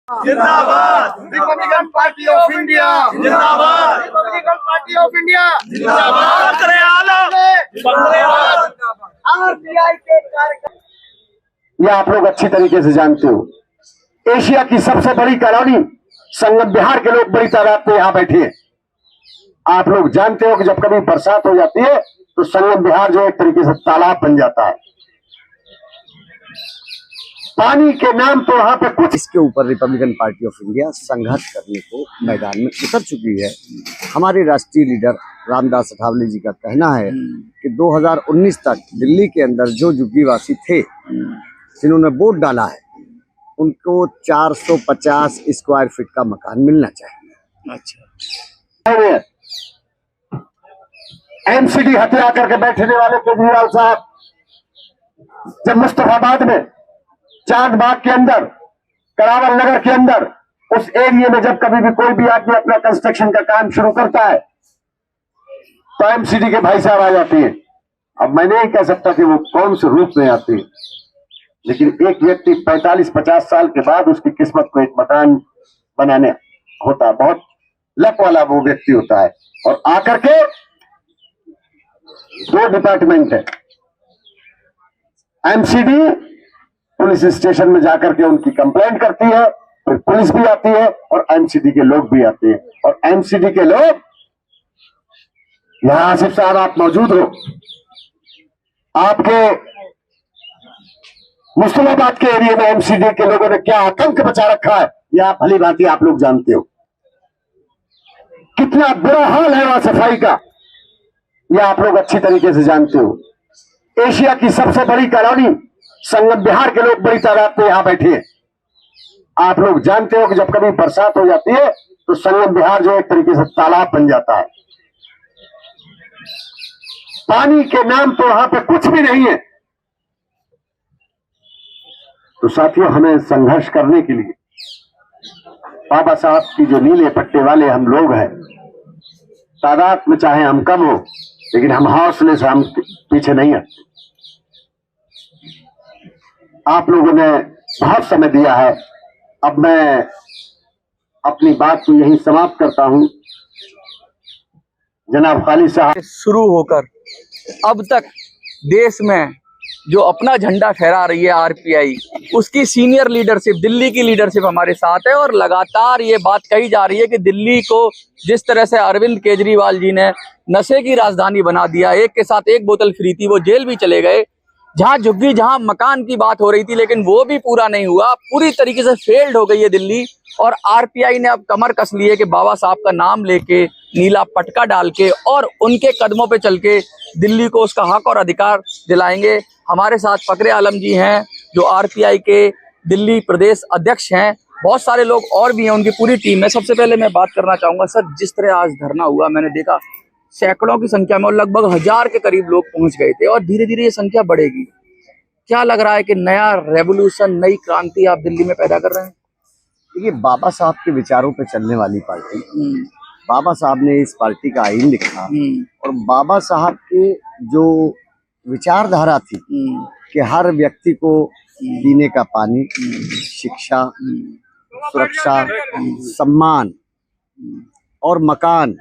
जिंदाबाद Republican party of India, जिंदाबाद Republican party of India, जिंदाबाद आरपीआई के कार्यक्रम। ये आप लोग अच्छी तरीके से जानते हो, एशिया की सबसे बड़ी कॉलोनी संगम बिहार के लोग बड़ी तादाद में यहाँ बैठे हैं। आप लोग जानते हो कि जब कभी बरसात हो जाती है तो संगम बिहार जो एक तरीके से तालाब बन जाता है। पानी के नाम तो वहां पे कुछ। इसके ऊपर रिपब्लिकन पार्टी ऑफ इंडिया संघर्ष करने को मैदान में उतर चुकी है। हमारे राष्ट्रीय लीडर रामदास अठावले जी का कहना है कि 2019 तक दिल्ली के अंदर जो झुग्गीवासी थे जिन्होंने वोट डाला है उनको 450 स्क्वायर फीट का मकान मिलना चाहिए। अच्छा, एमसीडी हत्या करके बैठने वाले केजरीवाल साहब जब मुस्तफाबाद में, चांदबाग के अंदर, करावल नगर के अंदर, उस एरिया में जब कभी भी कोई भी आदमी अपना कंस्ट्रक्शन का काम शुरू करता है तो एमसीडी के भाई साहब आ जाते हैं। अब मैं नहीं कह सकता कि वो कौन से रूप में आते हैं, लेकिन एक व्यक्ति 45-50 साल के बाद उसकी किस्मत को एक मकान बनाने होता है, बहुत लक वाला वो व्यक्ति होता है। और आकर के 2 डिपार्टमेंट है, एमसीडी पुलिस स्टेशन में जाकर के उनकी कंप्लेंट करती है, फिर पुलिस भी आती है और एमसीडी के लोग भी आते हैं। और एमसीडी के लोग, यहां आसिफ साहब आप मौजूद हो, आपके मुस्तफाबाद के एरिया में एमसीडी के लोगों ने क्या आतंक बचा रखा है यह आप भली भांति आप लोग जानते हो। कितना बुरा हाल है वहां सफाई का, यह आप लोग अच्छी तरीके से जानते हो। एशिया की सबसे बड़ी कॉलोनी संगम बिहार के लोग बड़ी तादाद में यहां बैठे हैं। आप लोग जानते हो कि जब कभी बरसात हो जाती है तो संगम बिहार जो एक तरीके से तालाब बन जाता है। पानी के नाम तो वहां पे कुछ भी नहीं है। तो साथियों, हमें संघर्ष करने के लिए बाबा साहब की जो नीले पट्टे वाले हम लोग हैं, तादाद में चाहे हम कम हो लेकिन हम हौसले से हम पीछे नहीं हटते। आप लोगों ने बहुत समय दिया है, अब मैं अपनी बात को यहीं समाप्त करता हूं। जनाब खालिद साहब, शुरू होकर अब तक देश में जो अपना झंडा फहरा रही है आरपीआई, उसकी सीनियर लीडरशिप, दिल्ली की लीडरशिप हमारे साथ है। और लगातार ये बात कही जा रही है कि दिल्ली को जिस तरह से अरविंद केजरीवाल जी ने नशे की राजधानी बना दिया, एक के साथ एक बोतल फ्री थी, वो जेल भी चले गए। जहां झुग्गी, जहां मकान की बात हो रही थी लेकिन वो भी पूरा नहीं हुआ, पूरी तरीके से फेल्ड हो गई है दिल्ली। और आरपीआई ने अब कमर कस ली है कि बाबा साहब का नाम लेके, नीला पटका डाल के और उनके कदमों पे चल के दिल्ली को उसका हक और अधिकार दिलाएंगे। हमारे साथ फकरे आलम जी हैं जो आरपीआई के दिल्ली प्रदेश अध्यक्ष हैं, बहुत सारे लोग और भी हैं, उनकी पूरी टीम है। सबसे पहले मैं बात करना चाहूंगा सर, जिस तरह आज धरना हुआ मैंने देखा सैकड़ों की संख्या में और लगभग 1000 के करीब लोग पहुंच गए थे और धीरे धीरे ये संख्या बढ़ेगी। क्या लग रहा है कि नया रेवोल्यूशन, नई क्रांति आप दिल्ली में पैदा कर रहे हैं? देखिए, बाबा साहब के विचारों पे चलने वाली पार्टी, बाबा साहब ने इस पार्टी का आईन लिखा और बाबा साहब के जो विचारधारा थी कि हर व्यक्ति को पीने का पानी, शिक्षा, सुरक्षा, सम्मान और मकान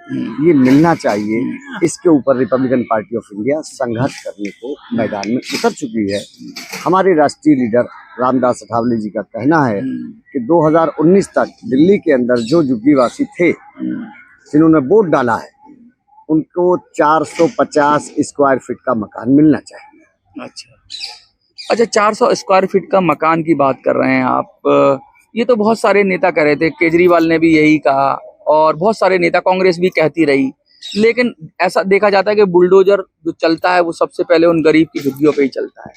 ये मिलना चाहिए, इसके ऊपर रिपब्लिकन पार्टी ऑफ इंडिया संघर्ष करने को मैदान में उतर चुकी है। हमारे राष्ट्रीय लीडर रामदास अठावले जी का कहना है कि 2019 तक दिल्ली के अंदर जो झुग्गीवासी थे जिन्होंने वोट डाला है उनको 450 स्क्वायर फीट का मकान मिलना चाहिए। अच्छा, 400 स्क्वायर फीट का मकान की बात कर रहे हैं आप। ये तो बहुत सारे नेता कह रहे थे, केजरीवाल ने भी यही कहा और बहुत सारे नेता, कांग्रेस भी कहती रही, लेकिन ऐसा देखा जाता है कि बुलडोजर जो चलता है वो सबसे पहले उन गरीब की झुग्गियों पे ही चलता है।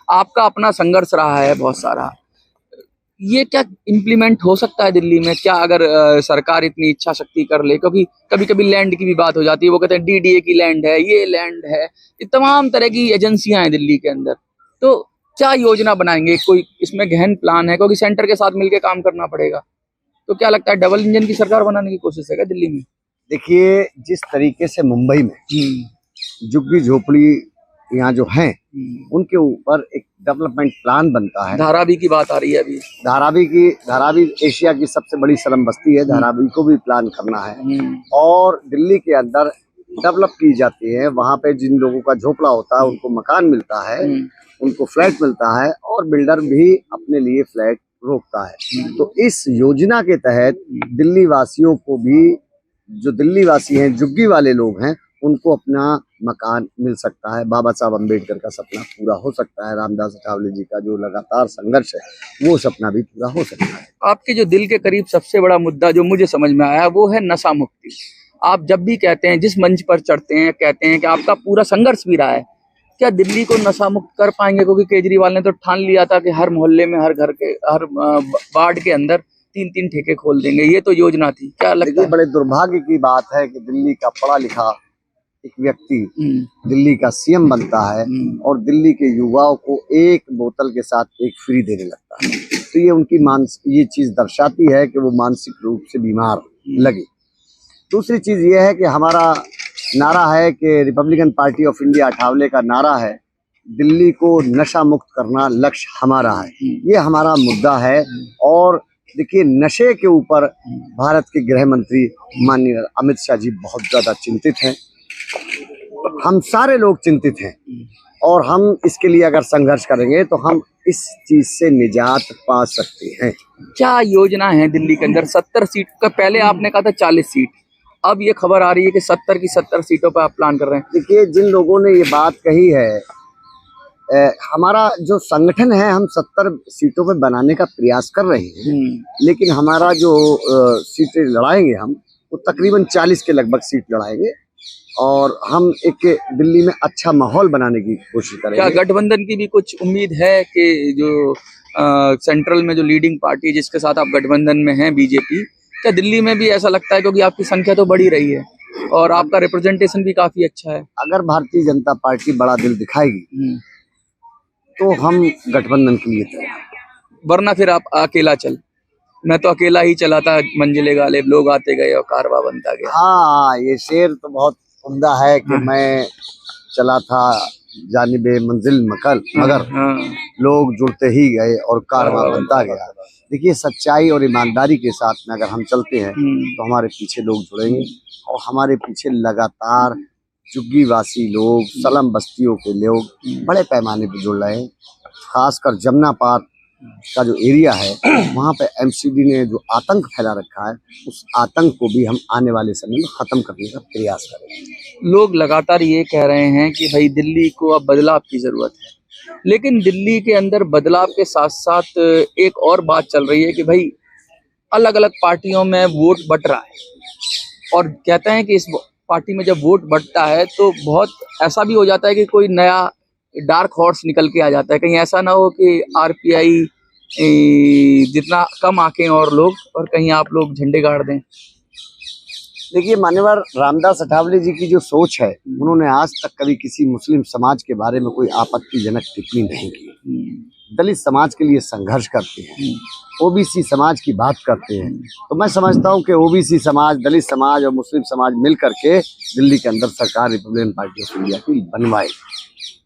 आपका अपना संघर्ष रहा है बहुत सारा, ये क्या इम्प्लीमेंट हो सकता है दिल्ली में? क्या अगर सरकार इतनी इच्छा शक्ति कर ले? क्योंकि कभी कभी लैंड की भी बात हो जाती है, वो कहते हैं डीडीए की लैंड है, ये लैंड है, ये तमाम तरह की एजेंसियां हैं दिल्ली के अंदर। तो क्या योजना बनाएंगे? कोई इसमें गहन प्लान है? क्योंकि सेंटर के साथ मिलकर काम करना पड़ेगा। तो क्या लगता है डबल इंजन की सरकार बनाने की कोशिश है क्या दिल्ली में? देखिए, जिस तरीके से मुंबई में झुग्गी झोपड़ी यहाँ जो हैं उनके ऊपर एक डेवलपमेंट प्लान बनता है। धारावी की बात आ रही है अभी। धारावी एशिया की सबसे बड़ी स्लम बस्ती है, धारावी को भी प्लान करना है। और दिल्ली के अंदर डेवलप की जाती है, वहाँ पे जिन लोगों का झोपड़ा होता है उनको मकान मिलता है, उनको फ्लैट मिलता है और बिल्डर भी अपने लिए फ्लैट रोकता है। तो इस योजना के तहत दिल्ली वासियों को भी, जो दिल्ली वासी हैं, झुग्गी वाले लोग हैं, उनको अपना मकान मिल सकता है। बाबा साहब अम्बेडकर का सपना पूरा हो सकता है। रामदास अठावले जी का जो लगातार संघर्ष है वो सपना भी पूरा हो सकता है। आपके जो दिल के करीब सबसे बड़ा मुद्दा जो मुझे समझ में आया वो है नशा मुक्ति। आप जब भी कहते हैं, जिस मंच पर चढ़ते हैं, कहते हैं कि आपका पूरा संघर्ष भी रहा है, क्या दिल्ली को नशा मुक्त कर पाएंगे? क्योंकि केजरीवाल ने तो ठान लिया था कि हर मोहल्ले में, हर घर के, हर वार्ड के अंदर 3-3 ठेके खोल देंगे। ये तो योजना थी। क्या लगता है? बड़े दुर्भाग्य की बात है कि दिल्ली का पढ़ा लिखा एक व्यक्ति दिल्ली का सीएम बनता है और दिल्ली के युवाओं को एक बोतल के साथ एक फ्री देने लगता है। तो ये उनकी ये चीज दर्शाती है कि वो मानसिक रूप से बीमार लगे। दूसरी चीज ये है कि हमारा नारा है कि Republican party of India Athawale का नारा है, दिल्ली को नशा मुक्त करना लक्ष्य हमारा है। ये हमारा मुद्दा है। और देखिए, नशे के ऊपर भारत के गृह मंत्री माननीय अमित शाह जी बहुत ज्यादा चिंतित हैं। हम सारे लोग चिंतित हैं और हम इसके लिए अगर संघर्ष करेंगे तो हम इस चीज से निजात पा सकते हैं। क्या योजना है दिल्ली के अंदर? 70 सीट का पहले आपने कहा था 40 सीट, अब ये खबर आ रही है कि 70 की 70 सीटों पर आप प्लान कर रहे हैं। देखिए, जिन लोगों ने ये बात कही है, हमारा जो संगठन है, हम 70 सीटों पे बनाने का प्रयास कर रहे हैं, लेकिन हमारा जो सीटें लड़ाएंगे हम, वो तकरीबन 40 के लगभग सीट लड़ाएंगे और हम एक दिल्ली में अच्छा माहौल बनाने की कोशिश करेंगे। क्या गठबंधन की भी कुछ उम्मीद है कि जो सेंट्रल में जो लीडिंग पार्टी जिसके साथ आप गठबंधन में हैं, बीजेपी, क्या दिल्ली में भी ऐसा लगता है? क्योंकि आपकी संख्या तो बढ़ी रही है और आपका रिप्रेजेंटेशन भी काफी अच्छा है। अगर भारतीय जनता पार्टी बड़ा दिल दिखाएगी तो हम गठबंधन के लिए तैयार, वरना फिर आप अकेला चल। मैं तो अकेला ही चला था, मंजिले गालिब, लोग आते गए और कारवां बनता गया। हाँ, ये शेर तो बहुत उम्दा है कि मैं चला था जानिबे मंजिल मगर लोग जुड़ते ही गए और कारवां बनता गया। देखिए, सच्चाई और ईमानदारी के साथ में अगर हम चलते हैं तो हमारे पीछे लोग जुड़ेंगे और हमारे पीछे लगातार झुग्गी वासी लोग, सलम बस्तियों के लोग बड़े पैमाने पर जुड़ रहे हैं। खासकर जमुना पार का जो एरिया है, वहाँ पे एमसीडी ने जो आतंक फैला रखा है, उस आतंक को भी हम आने वाले समय में खत्म करने का प्रयास करेंगे। लोग लगातार ये कह रहे हैं कि भाई दिल्ली को अब बदलाव की जरूरत है, लेकिन दिल्ली के अंदर बदलाव के साथ साथ एक और बात चल रही है कि भाई अलग अलग पार्टियों में वोट बट रहा है और कहते हैं कि इस पार्टी में जब वोट बटता है तो बहुत ऐसा भी हो जाता है कि कोई नया डार्क हॉर्स निकल के आ जाता है। कहीं ऐसा ना हो कि आरपीआई जितना कम आके और लोग, और कहीं आप लोग झंडे गाड़ दें। देखिए, मान्यवर रामदास अठावले जी की जो सोच है, उन्होंने आज तक कभी किसी मुस्लिम समाज के बारे में कोई आपत्तिजनक टिप्पणी नहीं की। दलित समाज के लिए संघर्ष करते हैं, ओबीसी समाज की बात करते हैं। तो मैं समझता हूं कि ओबीसी समाज, दलित समाज और मुस्लिम समाज मिल करके दिल्ली के अंदर सरकार रिपब्लिकन पार्टी ऑफ इंडिया की बनवाए।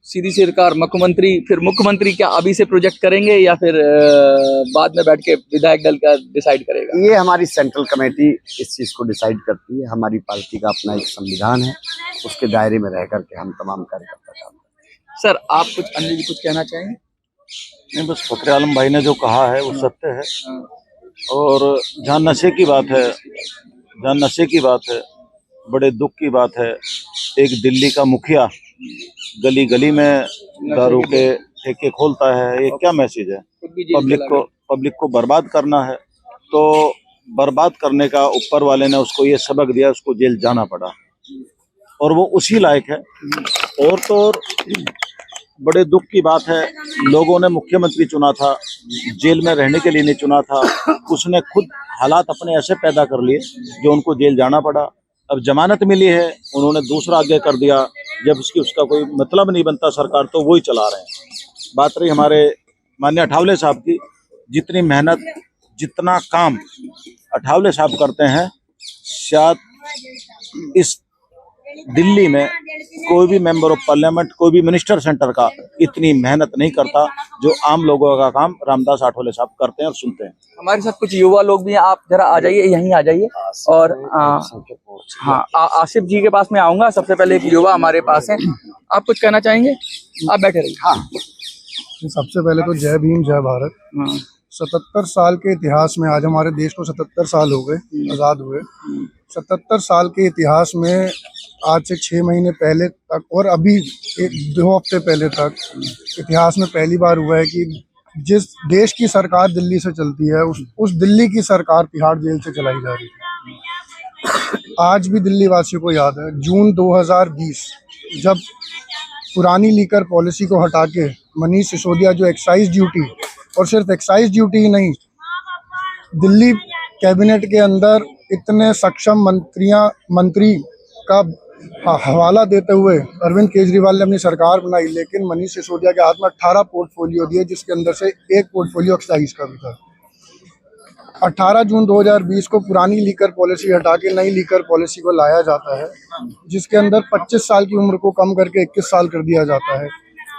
सीधी सरकार, मुख्यमंत्री, फिर मुख्यमंत्री क्या अभी से प्रोजेक्ट करेंगे या फिर बाद में बैठ के विधायक दल का डिसाइड करेगा? ये हमारी सेंट्रल कमेटी इस चीज को डिसाइड करती है। हमारी पार्टी का अपना एक संविधान है, उसके दायरे में रह करके हम तमाम कार्यकर्ता काम करते हैं। सर, आप कुछ अन्य भी कुछ कहना चाहेंगे? नहीं, बस फखरे आलम भाई ने जो कहा है वो सत्य है। और जहाँ नशे की बात है, बड़े दुख की बात है, एक दिल्ली का मुखिया गली गली में दारू के ठेके खोलता है। ये क्या मैसेज है? पब्लिक को बर्बाद करना है, तो बर्बाद करने का ऊपर वाले ने उसको ये सबक दिया, उसको जेल जाना पड़ा और वो उसी लायक है। और तो और बड़े दुख की बात है, लोगों ने मुख्यमंत्री चुना था, जेल में रहने के लिए नहीं चुना था। उसने खुद हालात अपने ऐसे पैदा कर लिए जो उनको जेल जाना पड़ा। अब जमानत मिली है, उन्होंने दूसरा आगे कर दिया। जब उसका कोई मतलब नहीं बनता सरकार, तो वही चला रहे हैं। बात रही हमारे माननीय अठावले साहब की, जितनी मेहनत, जितना काम अठावले साहब करते हैं, शायद इस दिल्ली में कोई भी मेंबर ऑफ पार्लियामेंट, कोई भी मिनिस्टर सेंटर का इतनी मेहनत नहीं करता जो आम लोगों का काम रामदास आठवले साहब करते हैं और सुनते हैं। हमारे साथ कुछ युवा लोग भी हैं, आप जरा आ जाइए, यहीं आ जाइए। और हाँ, आसिफ जी के पास मैं आऊंगा। सबसे पहले एक युवा हमारे पास है, आप कुछ कहना चाहेंगे? आप बैठे रहिए। हाँ, सबसे पहले तो जय भीम जय भारत। हाँ। 77 साल के इतिहास में आज हमारे देश को 77 साल हो गए आज़ाद हुए। 77 साल के इतिहास में आज से 6 महीने पहले तक और अभी 1-2 हफ्ते पहले तक इतिहास में पहली बार हुआ है कि जिस देश की सरकार दिल्ली से चलती है उस दिल्ली की सरकार तिहाड़ जेल से चलाई जा रही है। आज भी दिल्ली वासियों को याद है जून 2020 जब पुरानी लीकर पॉलिसी को हटा के मनीष सिसोदिया जो एक्साइज ड्यूटी, और सिर्फ एक्साइज ड्यूटी ही नहीं, दिल्ली कैबिनेट के अंदर इतने सक्षम मंत्री का हवाला देते हुए अरविंद केजरीवाल ने अपनी सरकार बनाई, लेकिन मनीष सिसोदिया के हाथ में 18 पोर्टफोलियो दिए, जिसके अंदर से एक पोर्टफोलियो एक्साइज का भी था। 18 जून 2020 को पुरानी लीकर पॉलिसी हटा के नई लीकर पॉलिसी को लाया जाता है, जिसके अंदर 25 साल की उम्र को कम करके 21 साल कर दिया जाता है,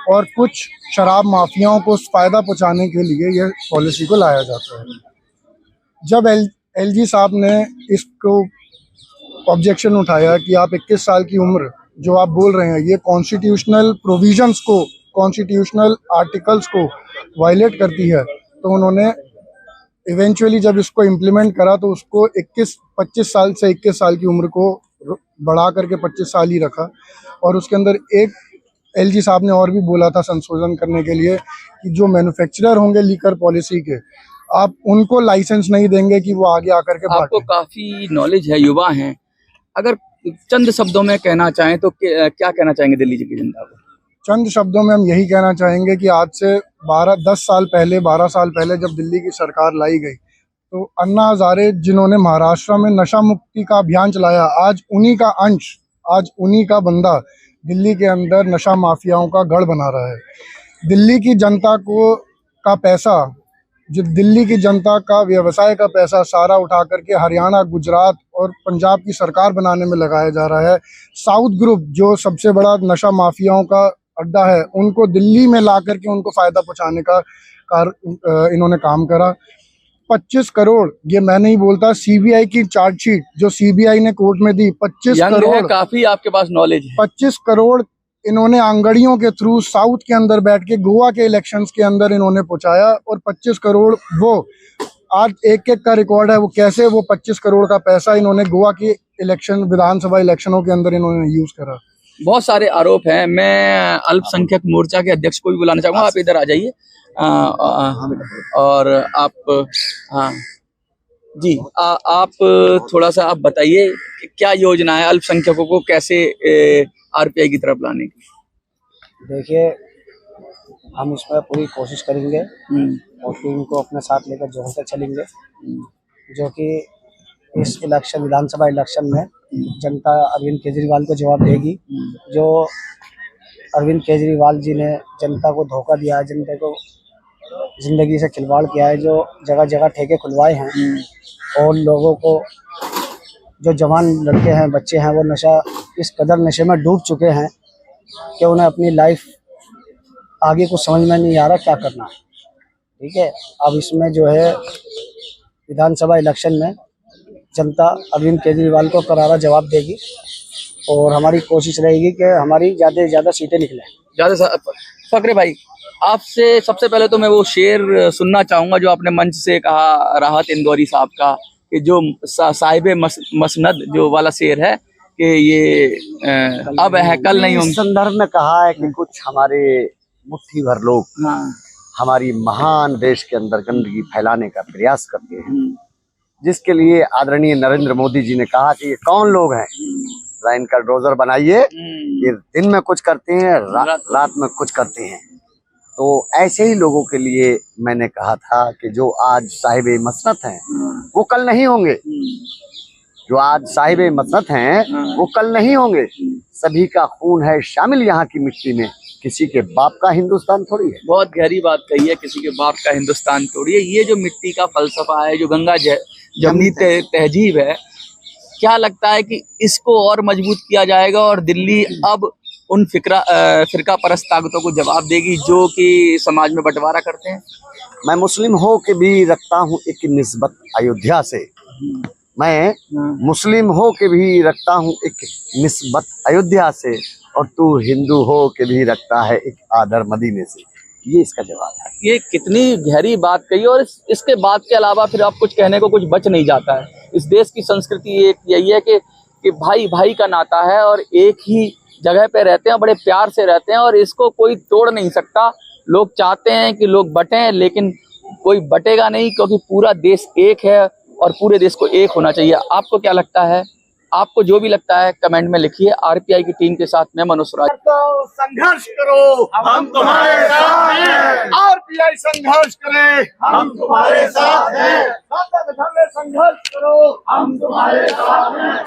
और कुछ शराब माफियाओं को फायदा पहुंचाने के लिए यह पॉलिसी को लाया जाता है। जब एलजी साहब ने इसको ऑब्जेक्शन उठाया कि आप 21 साल की उम्र जो आप बोल रहे हैं ये कॉन्स्टिट्यूशनल प्रोविजंस को, कॉन्स्टिट्यूशनल आर्टिकल्स को वायलेट करती है, तो उन्होंने इवेंचुअली जब इसको इम्प्लीमेंट करा तो उसको 25 साल से 21 साल की उम्र को बढ़ा करके 25 साल ही रखा। और उसके अंदर एक एलजी साहब ने और भी बोला था संशोधन करने के लिए कि जो मैन्युफैक्चरर होंगे लीकर पॉलिसी के, आप उनको लाइसेंस नहीं देंगे कि वो आगे आकर के आपको काफी नॉलेज है, युवा हैं, अगर चंद शब्दों में कहना चाहें तो क्या कहना चाहेंगे दिल्ली की जनता को? चंद शब्दों में हम यही कहना चाहेंगे कि आज से 12 साल पहले जब दिल्ली की सरकार लाई गई तो अन्ना हजारे जिन्होंने महाराष्ट्र में नशा मुक्ति का अभियान चलाया, आज उन्हीं का अंश, आज उन्हीं का बंदा दिल्ली के अंदर नशा माफियाओं का गढ़ बना रहा है। दिल्ली की जनता को का पैसा, जो दिल्ली की जनता का व्यवसाय का पैसा सारा उठा करके हरियाणा, गुजरात और पंजाब की सरकार बनाने में लगाया जा रहा है। साउथ ग्रुप जो सबसे बड़ा नशा माफियाओं का अड्डा है, उनको दिल्ली में ला करके उनको फायदा पहुंचाने का इन्होंने काम करा। 25 करोड़, ये मैं नहीं बोलता, सीबीआई की चार्जशीट जो सीबीआई ने कोर्ट में दी, 25 करोड़, काफी आपके पास नॉलेज है। 25 करोड़ इन्होंने आंगड़ियों के थ्रू साउथ के अंदर बैठ के गोवा के इलेक्शंस के अंदर इन्होंने पहुंचाया, और 25 करोड़ वो आज एक का रिकॉर्ड है वो कैसे वो 25 करोड़ का पैसा इन्होंने गोवा की इलेक्शन, विधानसभा इलेक्शनों के अंदर इन्होंने यूज करा। बहुत सारे आरोप हैं। मैं अल्पसंख्यक मोर्चा के अध्यक्ष को भी बुलाना चाहूंगा, आप इधर आ जाइए। और आप जी आप थोड़ा सा आप बताइए क्या योजना है अल्पसंख्यकों को कैसे आरपीआई की तरफ लाने की? देखिए, हम इसमें पूरी कोशिश करेंगे और टीम को अपने साथ लेकर जोड़कर चलेंगे, जो कि इस इलेक्शन, विधानसभा इलेक्शन में जनता अरविंद केजरीवाल को जवाब देगी। जो अरविंद केजरीवाल जी ने जनता को धोखा दिया है, जनता को जिंदगी से खिलवाड़ किया है, जो जगह जगह ठेके खुलवाए हैं और लोगों को, जो जवान लड़के हैं, बच्चे हैं, वो नशा, इस कदर नशे में डूब चुके हैं कि उन्हें अपनी लाइफ आगे कुछ समझ में नहीं आ रहा क्या करना है। ठीक है, अब इसमें जो है विधानसभा इलेक्शन में जनता अरविंद केजरीवाल को करारा जवाब देगी और हमारी कोशिश रहेगी कि हमारी ज़्यादा से ज़्यादा सीटें निकलें। फकरे भाई, आपसे सबसे पहले तो मैं वो शेर सुनना चाहूंगा जो आपने मंच से कहा राहत इंदौरी साहब का, कि जो साहिब मसनद जो वाला शेर है कि ये अब है कल नहीं होंगे। संदर्भ में कहा है कि कुछ हमारे मुट्ठी भर लोग हमारी महान देश के अंदर गंदगी फैलाने का प्रयास करते हैं, जिसके लिए आदरणीय नरेंद्र मोदी जी ने कहा कि ये कौन लोग हैं, इनका डोजर बनाइए, ये दिन में कुछ करते हैं, रात में कुछ करते हैं। तो ऐसे ही लोगों के लिए मैंने कहा था कि जो आज साहिब मसनत हैं वो कल नहीं होंगे, जो आज साहिब मसनत हैं वो कल नहीं होंगे। सभी का खून है शामिल यहाँ की मिट्टी में, किसी के बाप का हिंदुस्तान थोड़ी है। बहुत गहरी बात कही है, किसी के बाप का हिंदुस्तान थोड़ी है। ये जो मिट्टी का फलसफा है, जो गंगा जमनी तहजीब है, क्या लगता है कि इसको और मजबूत किया जाएगा और दिल्ली अब उन फिरका परस्त ताकतों को जवाब देगी जो कि समाज में बंटवारा करते हैं? मैं मुस्लिम हो के भी रखता हूँ एक निस्बत अयोध्या से। मैं मुस्लिम हो के भी रखता हूँ एक निस्बत अयोध्या से, और तू हिंदू हो के भी रखता है एक आदर मदीने से। ये इसका जवाब है। ये कितनी गहरी बात कही, और इसके बाद के अलावा फिर आप कुछ कहने को कुछ बच नहीं जाता है। इस देश की संस्कृति एक यही है कि भाई भाई का नाता है और एक ही जगह पे रहते हैं, बड़े प्यार से रहते हैं, और इसको कोई तोड़ नहीं सकता। लोग चाहते हैं कि लोग बटें, लेकिन कोई बटेगा नहीं, क्योंकि पूरा देश एक है और पूरे देश को एक होना चाहिए। आपको क्या लगता है? आपको जो भी लगता है कमेंट में लिखिए। आरपीआई की टीम के साथ मैं मनोज राज। तो संघर्ष करो, हम तुम्हारे साथ हैं। आरपीआई संघर्ष करे, हम तुम्हारे साथ हैं। संघर्ष करो, हम तुम्हारे साथ हैं।